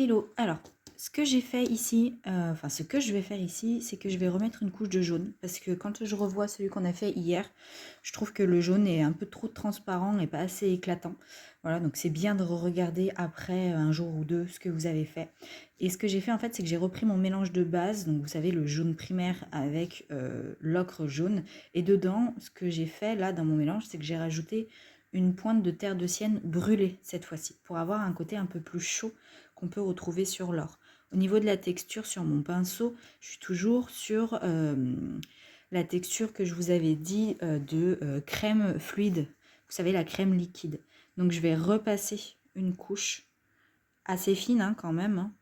Hello, alors ce que j'ai fait ici, ce que je vais faire ici, c'est que je vais remettre une couche de jaune parce que quand je revois celui qu'on a fait hier, je trouve que le jaune est un peu trop transparent et pas assez éclatant. Voilà, donc c'est bien de regarder après un jour ou deux ce que vous avez fait. Et ce que j'ai fait en fait, c'est que j'ai repris mon mélange de base, donc vous savez le jaune primaire avec l'ocre jaune. Et dedans, ce que j'ai fait là dans mon mélange, c'est que j'ai rajouté une pointe de terre de sienne brûlée cette fois-ci pour avoir un côté un peu plus chaud qu'on peut retrouver sur l'or. Au niveau de la texture sur mon pinceau, je suis toujours sur la texture que je vous avais dit de crème fluide. Vous savez, la crème liquide. Donc je vais repasser une couche assez fine quand même, hein,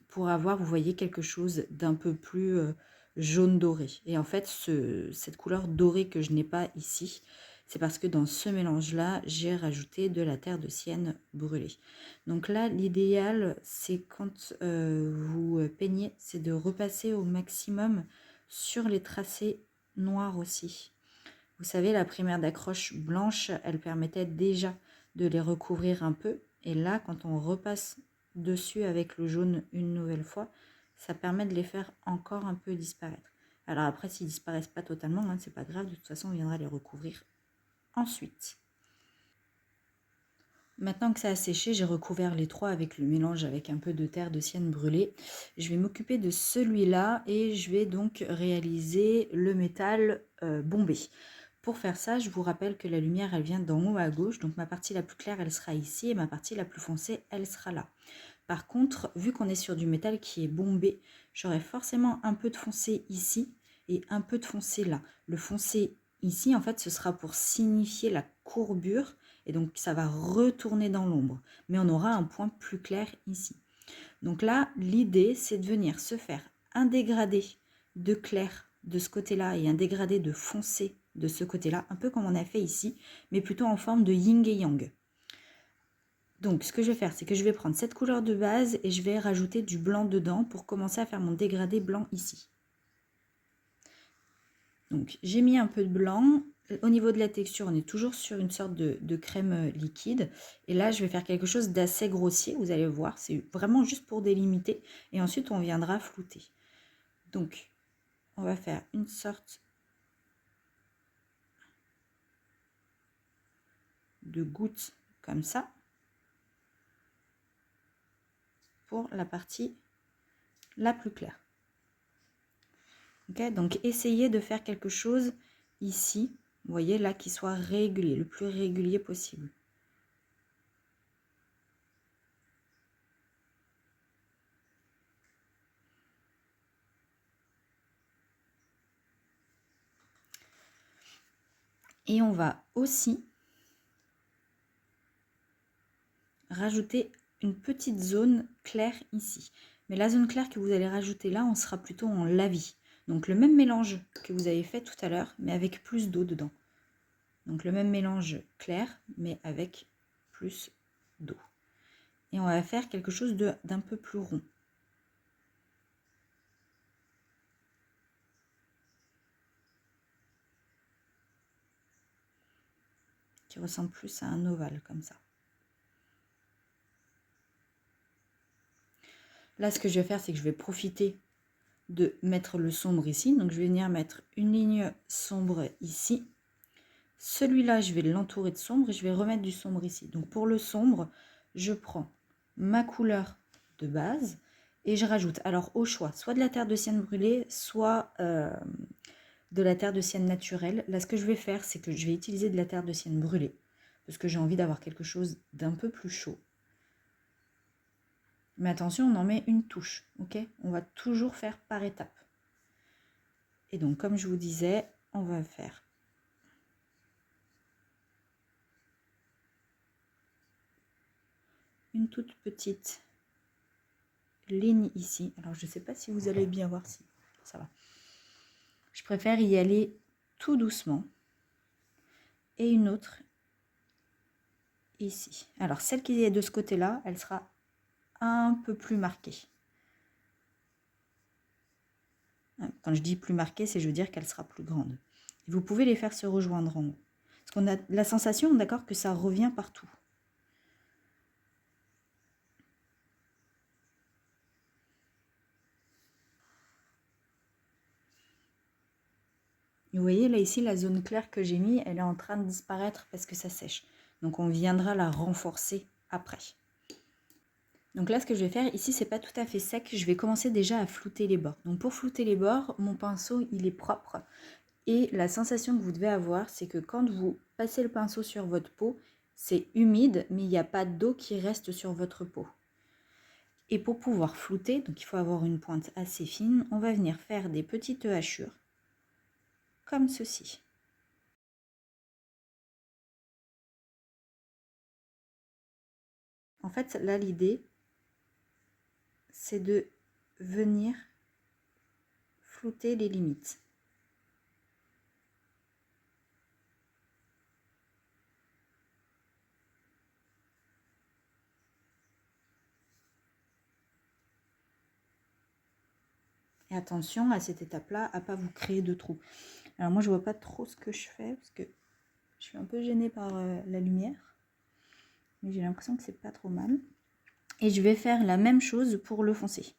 pour avoir, vous voyez, quelque chose d'un peu plus jaune doré. Et en fait, cette couleur dorée que je n'ai pas ici, c'est parce que dans ce mélange-là, j'ai rajouté de la terre de sienne brûlée. Donc là, l'idéal, c'est quand vous peignez, c'est de repasser au maximum sur les tracés noirs aussi. Vous savez, la primaire d'accroche blanche, elle permettait déjà de les recouvrir un peu. Et là, quand on repasse dessus avec le jaune une nouvelle fois, ça permet de les faire encore un peu disparaître. Alors après, s'ils disparaissent pas totalement, hein, c'est pas grave, de toute façon, on viendra les recouvrir ensuite. Maintenant que ça a séché, j'ai recouvert les trois avec le mélange avec un peu de terre de sienne brûlée. Je vais m'occuper de celui-là et je vais donc réaliser le métal bombé. Pour faire ça, je vous rappelle que la lumière, elle vient d'en haut à gauche. Donc ma partie la plus claire, elle sera ici et ma partie la plus foncée, elle sera là. Par contre, vu qu'on est sur du métal qui est bombé, j'aurai forcément un peu de foncé ici et un peu de foncé là. Le foncé ici, en fait, ce sera pour signifier la courbure et donc ça va retourner dans l'ombre. Mais on aura un point plus clair ici. Donc là, l'idée, c'est de venir se faire un dégradé de clair de ce côté-là et un dégradé de foncé de ce côté-là, un peu comme on a fait ici, mais plutôt en forme de yin et yang. Donc ce que je vais faire, c'est que je vais prendre cette couleur de base et je vais rajouter du blanc dedans pour commencer à faire mon dégradé blanc ici. Donc j'ai mis un peu de blanc. Au niveau de la texture, on est toujours sur une sorte de crème liquide. Et là, je vais faire quelque chose d'assez grossier, vous allez voir. C'est vraiment juste pour délimiter. Et ensuite, on viendra flouter. Donc, on va faire une sorte de goutte comme ça. Pour la partie la plus claire. Okay, donc essayez de faire quelque chose ici, vous voyez là, qui soit régulier, le plus régulier possible. Et on va aussi rajouter une petite zone claire ici. Mais la zone claire que vous allez rajouter là, on sera plutôt en lavis. Donc le même mélange que vous avez fait tout à l'heure, mais avec plus d'eau dedans. Donc le même mélange clair, mais avec plus d'eau. Et on va faire quelque chose d'un peu plus rond. Qui ressemble plus à un ovale comme ça. Là, ce que je vais faire, c'est que je vais profiter de mettre le sombre ici. Donc, je vais venir mettre une ligne sombre ici. Celui-là, je vais l'entourer de sombre et je vais remettre du sombre ici. Donc, pour le sombre, je prends ma couleur de base et je rajoute, alors au choix, soit de la terre de sienne brûlée, soit de la terre de sienne naturelle. Là, ce que je vais faire, c'est que je vais utiliser de la terre de sienne brûlée parce que j'ai envie d'avoir quelque chose d'un peu plus chaud. Mais attention, on en met une touche, ok? On va toujours faire par étapes. Et donc, comme je vous disais, on va faire une toute petite ligne ici. Alors, je ne sais pas si vous allez bien voir si ça va. Je préfère y aller tout doucement. Et une autre ici. Alors, celle qui est de ce côté-là, elle sera un peu plus marquée. Quand je dis plus marquée, c'est je veux dire qu'elle sera plus grande. Et vous pouvez les faire se rejoindre en haut. Parce qu'on a la sensation, d'accord, que ça revient partout. Vous voyez, là, ici, la zone claire que j'ai mis, elle est en train de disparaître parce que ça sèche. Donc, on viendra la renforcer après. Donc là, ce que je vais faire, ici, c'est pas tout à fait sec. Je vais commencer déjà à flouter les bords. Donc, pour flouter les bords, mon pinceau, il est propre. Et la sensation que vous devez avoir, c'est que quand vous passez le pinceau sur votre peau, c'est humide, mais il n'y a pas d'eau qui reste sur votre peau. Et pour pouvoir flouter, donc il faut avoir une pointe assez fine, on va venir faire des petites hachures, comme ceci. En fait, là, l'idée, c'est de venir flouter les limites. Et attention à cette étape-là, à ne pas vous créer de trous. Alors moi, je vois pas trop ce que je fais, parce que je suis un peu gênée par la lumière. Mais j'ai l'impression que c'est pas trop mal. Et je vais faire la même chose pour le foncé.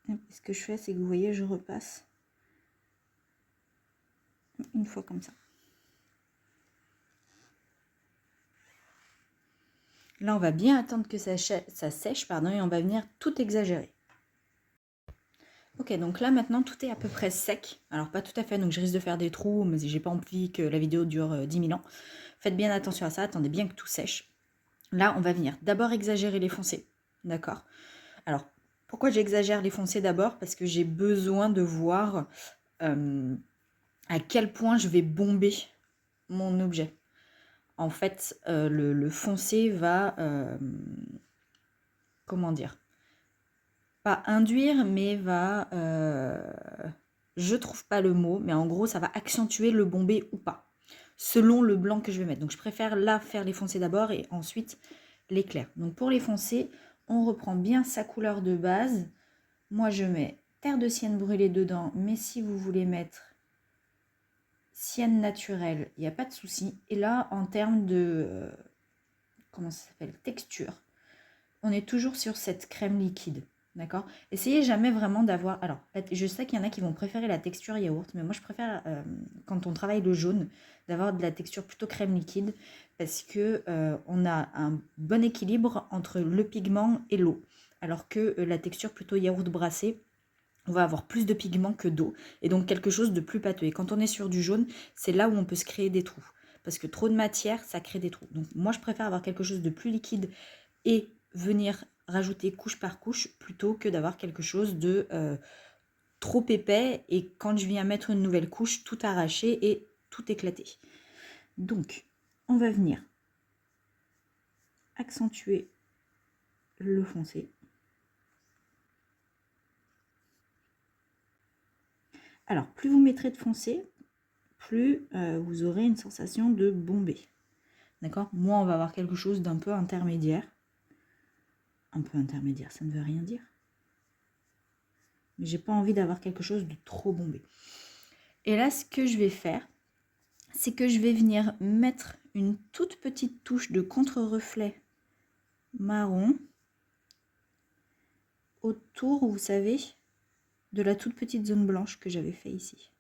Et ce que je fais, c'est que vous voyez, je repasse une fois comme ça. Là, on va bien attendre que ça sèche, pardon, et on va venir tout exagérer. Ok, donc là maintenant tout est à peu près sec. Alors pas tout à fait, donc je risque de faire des trous, mais j'ai pas envie que la vidéo dure 10 000 ans. Faites bien attention à ça, attendez bien que tout sèche. Là, on va venir d'abord exagérer les foncés, d'accord? Alors, pourquoi j'exagère les foncés d'abord? Parce que j'ai besoin de voir à quel point je vais bomber mon objet. En fait, le foncé va... comment dire? Pas induire, mais va... je trouve pas le mot, mais en gros, ça va accentuer le bombé ou pas, selon le blanc que je vais mettre. Donc, je préfère là faire les foncés d'abord et ensuite les clairs. Donc, pour les foncés, on reprend bien sa couleur de base. Moi, je mets terre de sienne brûlée dedans, mais si vous voulez mettre sienne naturelle, il n'y a pas de souci. Et là, en termes de... comment ça s'appelle? Texture. On est toujours sur cette crème liquide. D'accord? Essayez jamais vraiment d'avoir... Alors, je sais qu'il y en a qui vont préférer la texture yaourt, mais moi je préfère, quand on travaille le jaune, d'avoir de la texture plutôt crème liquide, parce que on a un bon équilibre entre le pigment et l'eau. Alors que la texture plutôt yaourt brassé, on va avoir plus de pigment que d'eau, et donc quelque chose de plus pâteux. Et quand on est sur du jaune, c'est là où on peut se créer des trous. Parce que trop de matière, ça crée des trous. Donc moi je préfère avoir quelque chose de plus liquide et venir rajouter couche par couche plutôt que d'avoir quelque chose de trop épais et quand je viens mettre une nouvelle couche, tout arracher et tout éclater. Donc, on va venir accentuer le foncé. Alors, plus vous mettrez de foncé, plus vous aurez une sensation de bombé. D'accord? Moi, on va avoir quelque chose d'un peu intermédiaire. Un peu intermédiaire, ça ne veut rien dire. Mais j'ai pas envie d'avoir quelque chose de trop bombé. Et là, ce que je vais faire, c'est que je vais venir mettre une toute petite touche de contre-reflet marron autour, vous savez, de la toute petite zone blanche que j'avais fait ici.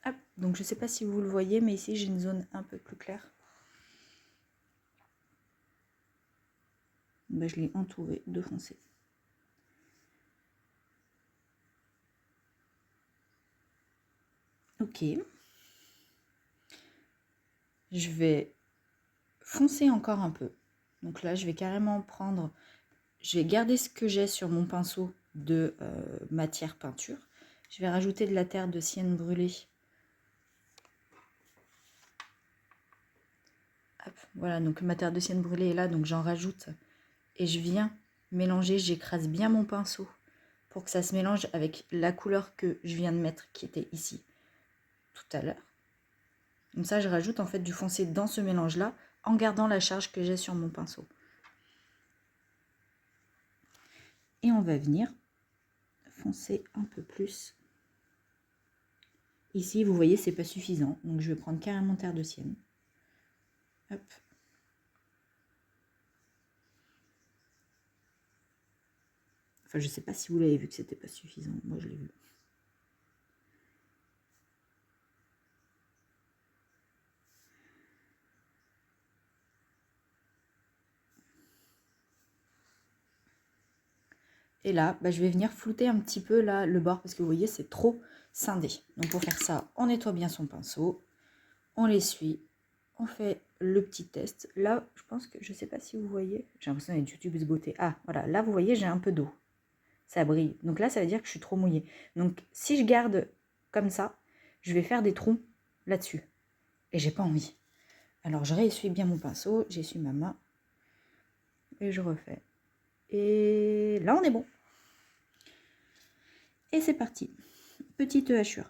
Hop, donc je ne sais pas si vous le voyez, mais ici j'ai une zone un peu plus claire. Ben, je l'ai entouré de foncé. Ok. Je vais foncer encore un peu. Donc là, je vais carrément prendre... Je vais garder ce que j'ai sur mon pinceau de matière peinture. Je vais rajouter de la terre de sienne brûlée. Hop, voilà, donc ma terre de sienne brûlée est là, donc j'en rajoute. Et je viens mélanger, j'écrase bien mon pinceau pour que ça se mélange avec la couleur que je viens de mettre, qui était ici tout à l'heure. Comme ça, je rajoute en fait du foncé dans ce mélange-là, en gardant la charge que j'ai sur mon pinceau. Et on va venir foncer un peu plus. Ici, vous voyez, c'est pas suffisant, donc je vais prendre carrément terre de sienne. Hop. Enfin, je sais pas si vous l'avez vu que c'était pas suffisant. Moi, je l'ai vu. Et là, je vais venir flouter un petit peu là, le bord parce que vous voyez, c'est trop scindé. Donc pour faire ça, on nettoie bien son pinceau, on l'essuie, on fait le petit test. Là, je pense que, je sais pas si vous voyez, j'ai l'impression d'être youtubeuse beauté. Ah, voilà, là vous voyez, j'ai un peu d'eau. Ça brille. Donc là, ça veut dire que je suis trop mouillée. Donc si je garde comme ça, je vais faire des trous là-dessus. Et j'ai pas envie. Alors je réessuie bien mon pinceau, j'essuie ma main et je refais. Et là, on est bon. Et c'est parti. Petite hachure.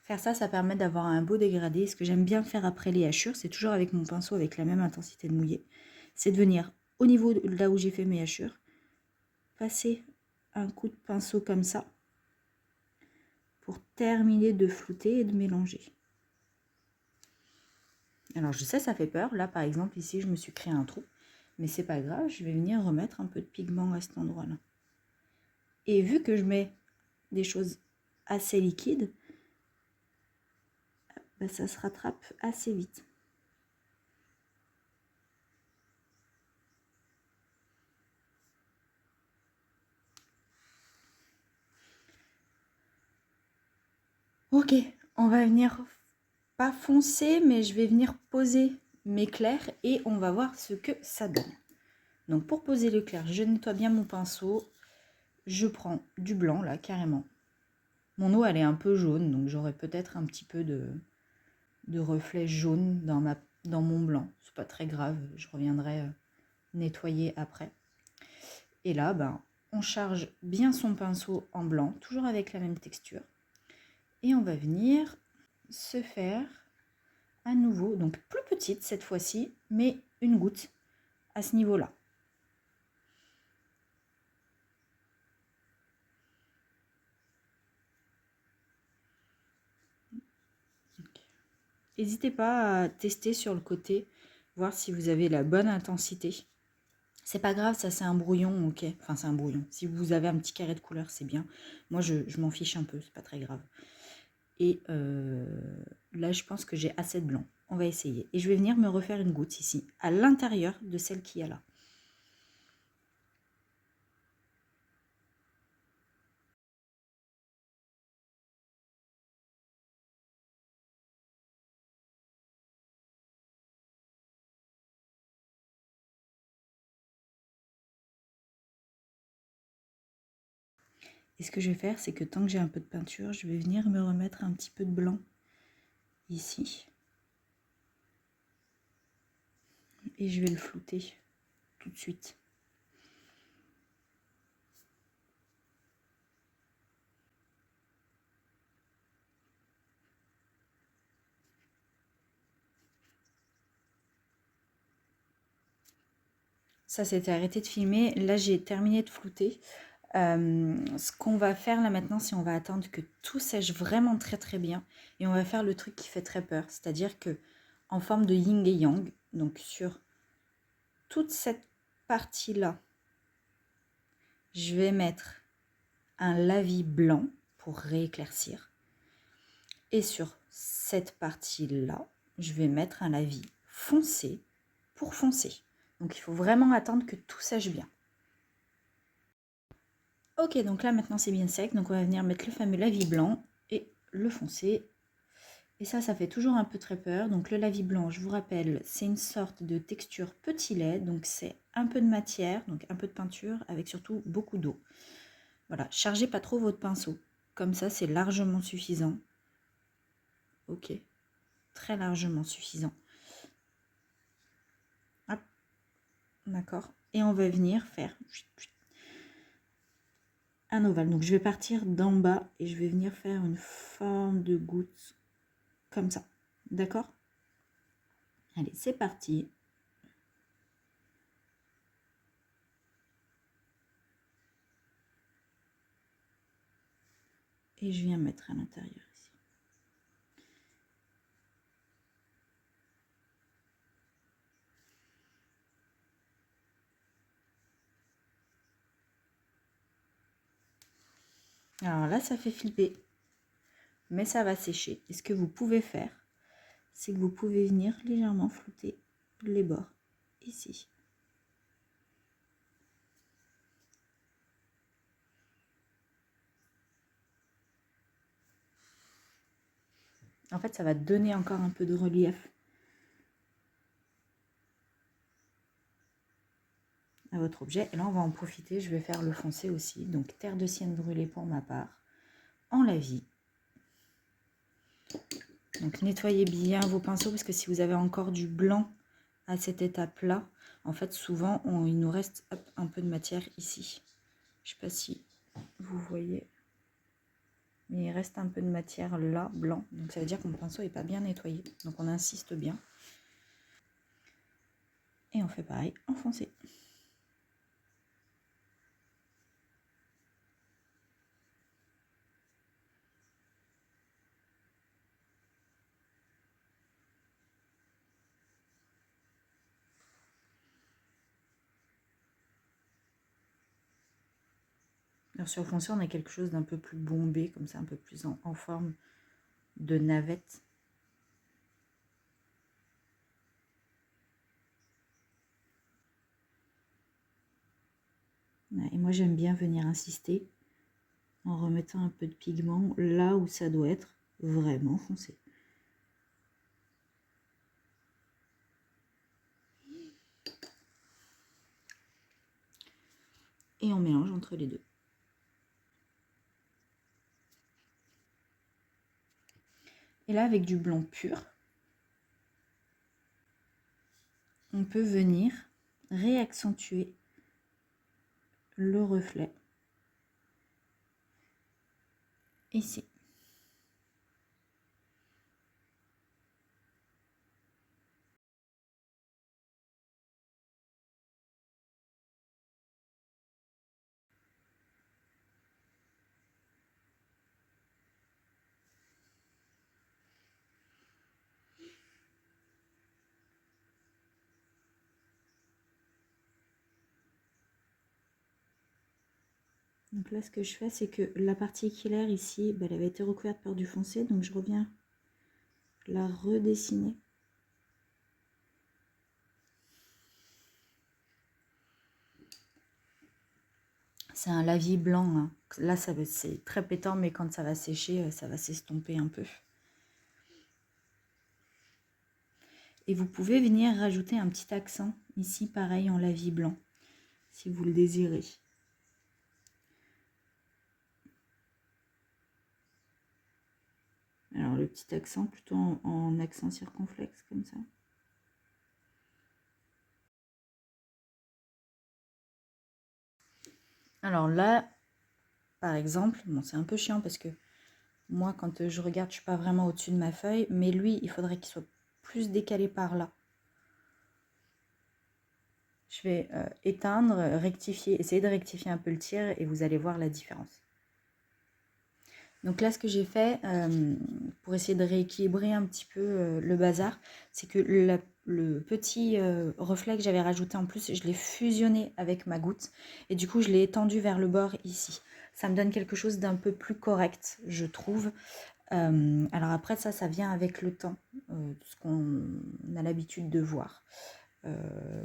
Faire ça, ça permet d'avoir un beau dégradé. Ce que j'aime bien faire après les hachures, c'est toujours avec mon pinceau avec la même intensité de mouillé. C'est de venir au niveau de là où j'ai fait mes hachures, passer un coup de pinceau comme ça pour terminer de flouter et de mélanger. Alors je sais, ça fait peur. Là, par exemple, ici, je me suis créé un trou. Mais c'est pas grave, je vais venir remettre un peu de pigment à cet endroit-là. Et vu que je mets des choses assez liquides, ça se rattrape assez vite. Ok, on va venir, pas foncer, mais je vais venir poser mes clairs et on va voir ce que ça donne. Donc pour poser le clair, je nettoie bien mon pinceau. Je prends du blanc là, carrément. Mon eau, elle est un peu jaune, donc j'aurai peut-être un petit peu de reflet jaune dans mon blanc. C'est pas très grave, je reviendrai nettoyer après. Et là, on charge bien son pinceau en blanc, toujours avec la même texture. Et on va venir se faire à nouveau, donc plus petite cette fois-ci, mais une goutte à ce niveau-là. N'hésitez pas à tester sur le côté, voir si vous avez la bonne intensité. C'est pas grave, ça c'est un brouillon, ok. Enfin c'est un brouillon. Si vous avez un petit carré de couleur, c'est bien. Moi je m'en fiche un peu, c'est pas très grave. Et là je pense que j'ai assez de blanc. On va essayer. Et je vais venir me refaire une goutte ici, à l'intérieur de celle qu'il y a là. Et ce que je vais faire, c'est que tant que j'ai un peu de peinture, je vais venir me remettre un petit peu de blanc ici. Et je vais le flouter tout de suite. Ça, c'était arrêté de filmer. Là, j'ai terminé de flouter. Ce qu'on va faire là maintenant, c'est on va attendre que tout sèche vraiment très très bien. Et on va faire le truc qui fait très peur. C'est-à-dire que en forme de yin et yang, donc sur toute cette partie-là, je vais mettre un lavis blanc pour rééclaircir. Et sur cette partie-là, je vais mettre un lavis foncé pour foncer. Donc il faut vraiment attendre que tout sèche bien. Ok, donc là maintenant c'est bien sec, donc on va venir mettre le fameux lavis blanc et le foncé. Et ça fait toujours un peu très peur. Donc le lavis blanc, je vous rappelle, c'est une sorte de texture petit lait, donc c'est un peu de matière, donc un peu de peinture, avec surtout beaucoup d'eau. Voilà, chargez pas trop votre pinceau, comme ça c'est largement suffisant. Ok, très largement suffisant. Hop, d'accord. Et on va venir faire un ovale. Donc je vais partir d'en bas et je vais venir faire une forme de goutte comme ça. D'accord? Allez, c'est parti. Et je viens mettre à l'intérieur ici. Alors là, ça fait flipper, mais ça va sécher. Et ce que vous pouvez faire, c'est que vous pouvez venir légèrement flouter les bords ici. En fait, ça va donner encore un peu de relief à votre objet. Et là, on va en profiter. Je vais faire le foncé aussi. Donc, terre de sienne brûlée pour ma part, en lavis. Donc, nettoyez bien vos pinceaux parce que si vous avez encore du blanc à cette étape-là, en fait, souvent, il nous reste un peu de matière ici. Je ne sais pas si vous voyez, mais il reste un peu de matière là, blanc. Donc, ça veut dire que mon pinceau n'est pas bien nettoyé. Donc, on insiste bien. Et on fait pareil en foncé. Alors sur le foncé, on a quelque chose d'un peu plus bombé, comme ça, un peu plus en forme de navette. Et moi, j'aime bien venir insister en remettant un peu de pigment là où ça doit être vraiment foncé. Et on mélange entre les deux. Et là, avec du blanc pur, on peut venir réaccentuer le reflet ici. Donc là, ce que je fais, c'est que la partie équilaire ici, elle avait été recouverte par du foncé, donc je reviens la redessiner. C'est un lavis blanc, hein. Là, c'est très pétant, mais quand ça va sécher, ça va s'estomper un peu. Et vous pouvez venir rajouter un petit accent ici, pareil en lavis blanc, si vous le désirez. Alors le petit accent plutôt en accent circonflexe comme ça. Alors là, par exemple, bon, c'est un peu chiant parce que moi, quand je regarde, je suis pas vraiment au-dessus de ma feuille, mais lui, il faudrait qu'il soit plus décalé par là. Je vais éteindre, rectifier, essayer de rectifier un peu le tir et vous allez voir la différence. Donc là, ce que j'ai fait pour essayer de rééquilibrer un petit peu le bazar, c'est que le petit reflet que j'avais rajouté en plus, je l'ai fusionné avec ma goutte et du coup, je l'ai étendu vers le bord ici. Ça me donne quelque chose d'un peu plus correct, je trouve. Alors après, ça vient avec le temps, ce qu'on a l'habitude de voir.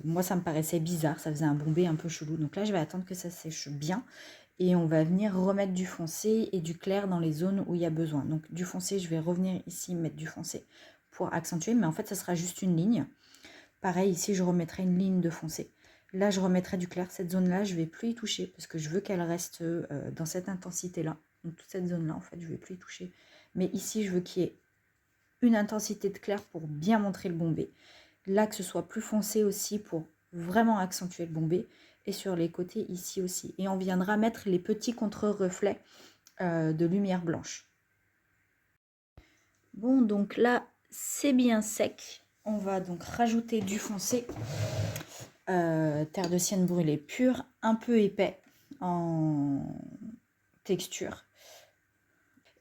Moi, ça me paraissait bizarre, ça faisait un bombé un peu chelou. Donc là, je vais attendre que ça sèche bien. Et on va venir remettre du foncé et du clair dans les zones où il y a besoin. Donc du foncé, je vais revenir ici mettre du foncé pour accentuer. Mais en fait, ça sera juste une ligne. Pareil, ici, je remettrai une ligne de foncé. Là, je remettrai du clair. Cette zone-là, je ne vais plus y toucher parce que je veux qu'elle reste dans cette intensité-là. Donc toute cette zone-là, en fait, je ne vais plus y toucher. Mais ici, je veux qu'il y ait une intensité de clair pour bien montrer le bombé. Là, que ce soit plus foncé aussi pour vraiment accentuer le bombé. Et sur les côtés ici aussi. Et on viendra mettre les petits contre-reflets de lumière blanche. Bon, donc là, c'est bien sec. On va donc rajouter du foncé. Terre de sienne brûlée pure, un peu épais en texture.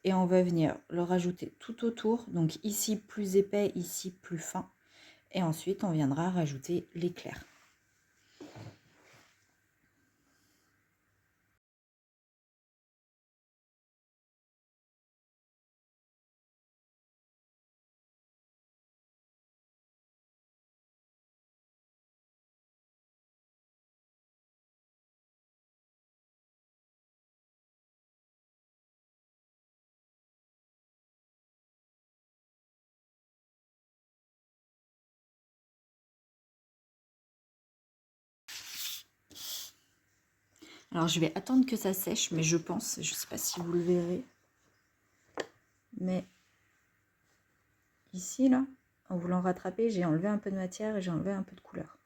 et on va venir le rajouter tout autour. Donc ici plus épais, ici plus fin. Et ensuite, on viendra rajouter l'éclair. Alors, je vais attendre que ça sèche, mais je pense, je ne sais pas si vous le verrez, mais ici, là, en voulant rattraper, j'ai enlevé un peu de matière et j'ai enlevé un peu de couleur.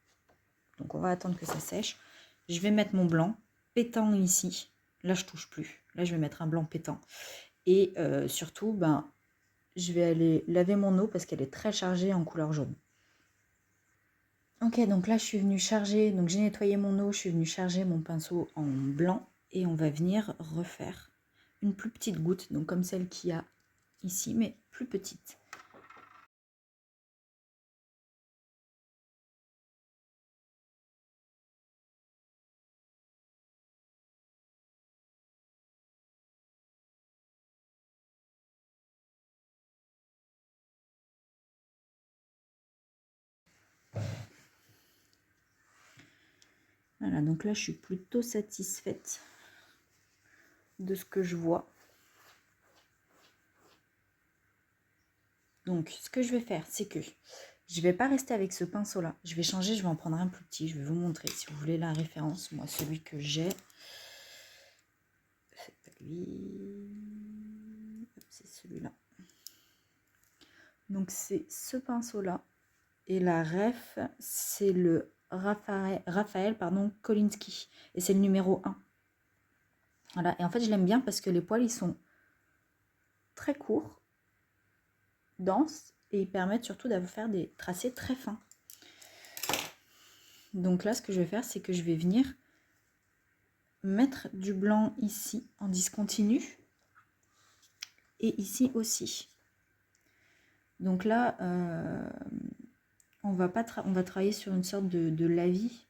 Donc, on va attendre que ça sèche. Je vais mettre mon blanc pétant ici. Là, je touche plus. Là, je vais mettre un blanc pétant. Et surtout, ben, je vais aller laver mon eau parce qu'elle est très chargée en couleur jaune. Ok, donc là je suis venue charger, donc j'ai nettoyé mon eau, je suis venue charger mon pinceau en blanc et on va venir refaire une plus petite goutte, donc comme celle qu'il y a ici, mais plus petite. Voilà, donc là je suis plutôt satisfaite de ce que je vois. Donc ce que je vais faire, c'est que je ne vais pas rester avec ce pinceau là, je vais changer, je vais en prendre un plus petit, je vais vous montrer si vous voulez la référence. Moi celui que j'ai, c'est celui-là. Donc c'est ce pinceau là et la ref c'est le Raphaël Kolinsky et c'est le numéro 1. Voilà, et en fait je l'aime bien parce que les poils ils sont très courts, denses et ils permettent surtout de faire des tracés très fins. Donc là ce que je vais faire c'est que je vais venir mettre du blanc ici en discontinu et ici aussi. Donc là on va travailler sur une sorte de lavis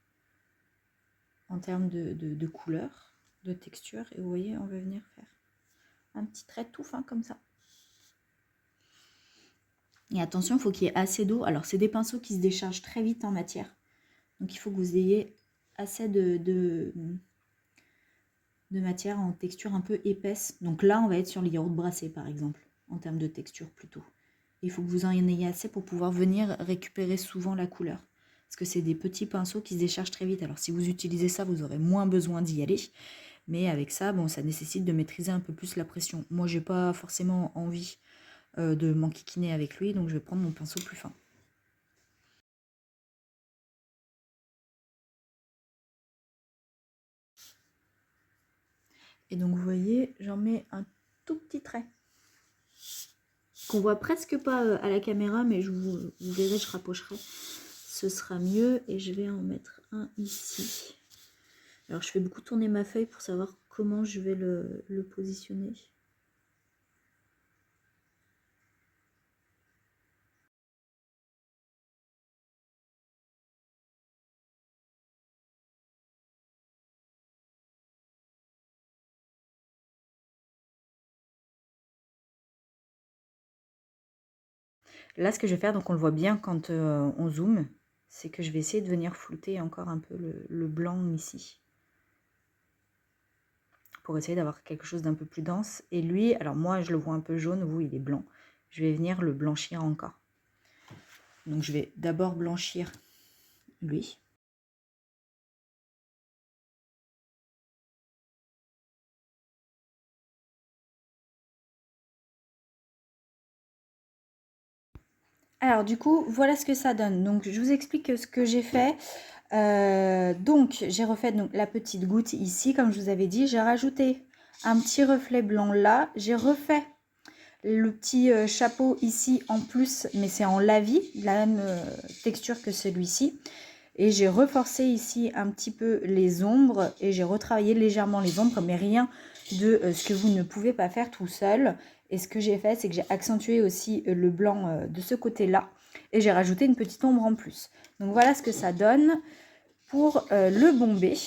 en termes de couleur, de texture, et vous voyez on va venir faire un petit trait tout fin comme ça. Et attention, il faut qu'il y ait assez d'eau. Alors c'est des pinceaux qui se déchargent très vite en matière, donc il faut que vous ayez assez de matière en texture un peu épaisse. Donc là on va être sur les yaourts brassés par exemple, en termes de texture plutôt. Il faut que vous en ayez assez pour pouvoir venir récupérer souvent la couleur. Parce que c'est des petits pinceaux qui se déchargent très vite. Alors si vous utilisez ça, vous aurez moins besoin d'y aller. Mais avec ça, bon, ça nécessite de maîtriser un peu plus la pression. Moi, j'ai pas forcément envie de m'enquiquiner avec lui, donc je vais prendre mon pinceau plus fin. Et donc vous voyez, j'en mets un tout petit trait. Qu'on voit presque pas à la caméra, mais vous verrez, je rapprocherai. Ce sera mieux et je vais en mettre un ici. Alors je fais beaucoup tourner ma feuille pour savoir comment je vais le positionner. Là, ce que je vais faire, donc on le voit bien quand on zoome, c'est que je vais essayer de venir flouter encore un peu le blanc ici. Pour essayer d'avoir quelque chose d'un peu plus dense. Et lui, alors moi je le vois un peu jaune, vous il est blanc. Je vais venir le blanchir encore. Donc je vais d'abord blanchir lui. Alors du coup, voilà ce que ça donne. Donc je vous explique ce que j'ai fait. Donc j'ai refait donc, la petite goutte ici, comme je vous avais dit. J'ai rajouté un petit reflet blanc là. J'ai refait le petit chapeau ici en plus, mais c'est en lavis, la même texture que celui-ci. Et j'ai reforcé ici un petit peu les ombres et j'ai retravaillé légèrement les ombres, mais rien de ce que vous ne pouvez pas faire tout seul. Et ce que j'ai fait, c'est que j'ai accentué aussi le blanc de ce côté-là. Et j'ai rajouté une petite ombre en plus. Donc voilà ce que ça donne pour le bombé.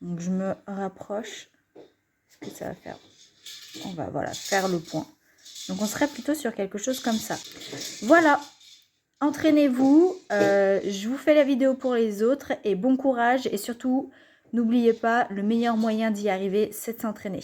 Donc je me rapproche. Ce que ça va faire. On va voilà, faire le point. Donc on serait plutôt sur quelque chose comme ça. Voilà. Entraînez-vous. Je vous fais la vidéo pour les autres. Et bon courage. Et surtout, n'oubliez pas, le meilleur moyen d'y arriver, c'est de s'entraîner.